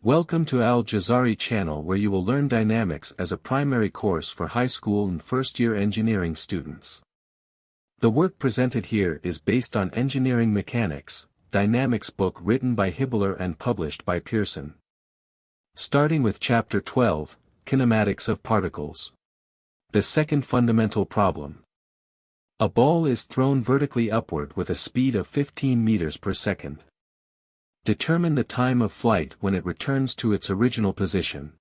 Welcome to AlJazari channel, where you will learn dynamics as a primary course for high school and first-year engineering students. The work presented here is based on Engineering Mechanics, Dynamics book written by Hibbler and published by Pearson. Starting with Chapter 12, Kinematics of Particles. The second fundamental problem. A ball is thrown vertically upward with a speed of 15 meters per second. Determine the time of flight when it returns to its original position.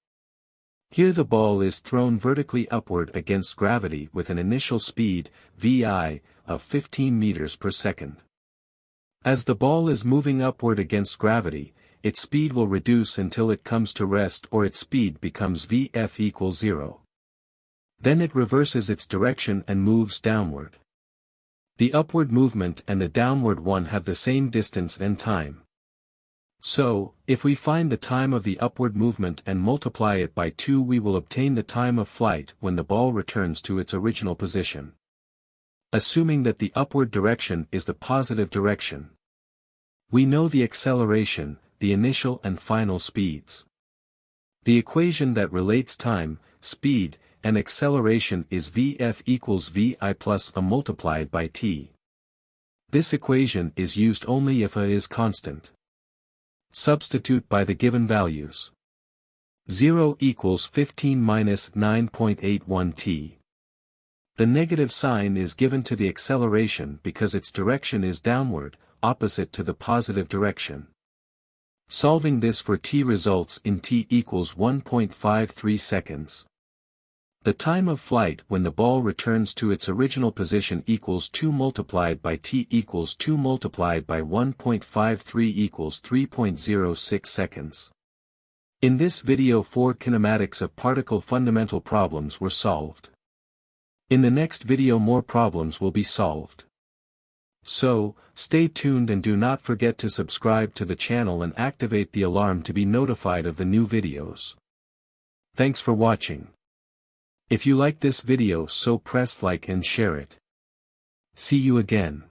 Here the ball is thrown vertically upward against gravity with an initial speed, vi, of 15 meters per second. As the ball is moving upward against gravity, its speed will reduce until it comes to rest, or its speed becomes Vf equals 0. Then it reverses its direction and moves downward. The upward movement and the downward one have the same distance and time. So, if we find the time of the upward movement and multiply it by 2, we will obtain the time of flight when the ball returns to its original position. Assuming that the upward direction is the positive direction. We know the acceleration, the initial and final speeds. The equation that relates time, speed, and acceleration is Vf equals Vi plus a multiplied by t. This equation is used only if a is constant. Substitute by the given values. 0 equals 15 minus 9.81 t. The negative sign is given to the acceleration because its direction is downward, opposite to the positive direction. Solving this for t results in t equals 1.53 seconds. The time of flight when the ball returns to its original position equals 2 multiplied by t equals 2 multiplied by 1.53 equals 3.06 seconds. In this video, 4 kinematics of particle fundamental problems were solved. In the next video more problems will be solved. So, stay tuned and do not forget to subscribe to the channel and activate the alarm to be notified of the new videos. Thanks for watching. If you like this video, so press like and share it. See you again.